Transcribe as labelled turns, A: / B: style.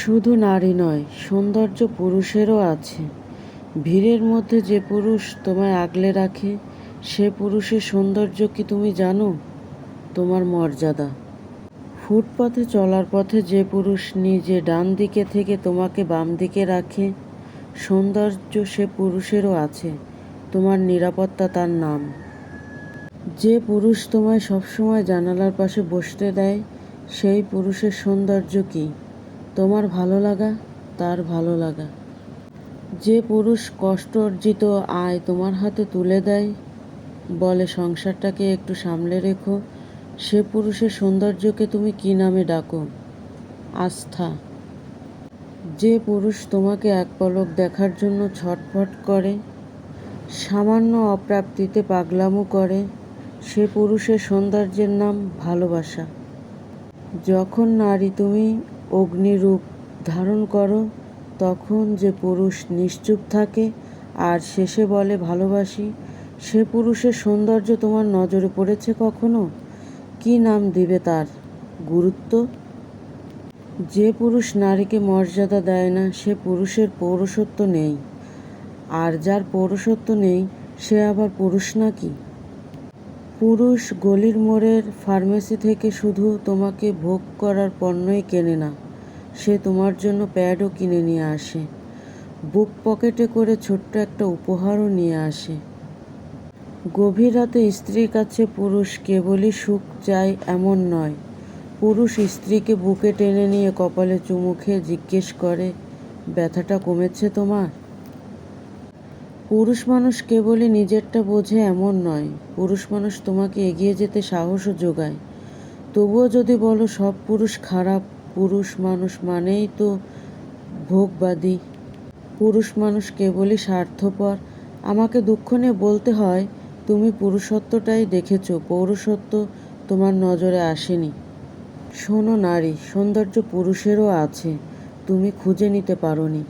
A: শুধু নারী নয়, সৌন্দর্য পুরুষেরও আছে। ভিড়ের মধ্যে যে পুরুষ তোমায় আগলে রাখে, সে পুরুষের সৌন্দর্য কি তুমি জানো? তোমার মর্যাদা। ফুটপাথে চলার পথে যে পুরুষ নিজে ডান দিকে থেকে তোমাকে বাম দিকে রাখে, সৌন্দর্য সে পুরুষেরও আছে। তোমার নিরাপত্তা তার নাম। যে পুরুষ তোমায় সবসময় জানালার পাশে বসতে দেয়, সেই পুরুষের সৌন্দর্য কি? তোমার ভালো লাগা, তার ভালো লাগা। যে পুরুষ কষ্ট অর্জিত আয় তোমার হাতে তুলে দেয়, বলে সংসারটাকে একটু সামলে রেখো, সে পুরুষের সৌন্দর্যকে তুমি কী নামে ডাকো? আস্থা। যে পুরুষ তোমাকে এক পলক দেখার জন্য ছটফট করে, সামান্য অপ্রাপ্তিতে পাগলামো করে, সে পুরুষের সৌন্দর্যের নাম ভালোবাসা। যখন নারী তুমি অগ্নিরূপ ধারণ করো, তখন যে পুরুষ নিশ্চুপ থাকে আর শেষে বলে ভালোবাসি, সে পুরুষের সৌন্দর্য তোমার নজরে পড়েছে কখনো? কী নাম দিবে তার? গুরুত্ব। যে পুরুষ নারীকে মর্যাদা দেয় না, সে পুরুষের পৌরুষত্ব নেই। আর যার পৌরুষত্ব নেই, সে আবার পুরুষ নাকি? পুরুষ গলির মোড়ের ফার্মেসি থেকে শুধু তোমাকে ভোগ করার পণ্যই কেনে না, সে তোমার জন্য প্যাডও কিনে নিয়ে আসে, বুক পকেটে করে ছোট্ট একটা উপহারও নিয়ে আসে। গভীর রাতে স্ত্রীর কাছে পুরুষ কেবলই সুখ চায় এমন নয়, পুরুষ স্ত্রীকে বুকে টেনে নিয়ে কপালে চুমু খেয়ে জিজ্ঞেস করে, ব্যথাটা কমেছে তোমার? পুরুষ মানুষ কেবলই নিজেরটা বোঝে এমন নয়, পুরুষ মানুষ তোমাকে এগিয়ে যেতে সাহসও যোগায়। তবুও যদি বলো সব পুরুষ খারাপ, পুরুষ মানুষ মানেই তো ভোগবাদী, পুরুষ মানুষ কেবলই স্বার্থপর, আমাকে দুঃখ নিয়ে বলতে হয়, তুমি পুরুষত্বটাই দেখেছো, পৌরুষত্ব তোমার নজরে আসেনি। শোনো নারী, সৌন্দর্য পুরুষেরও আছে, তুমি খুঁজে নিতে পারোনি।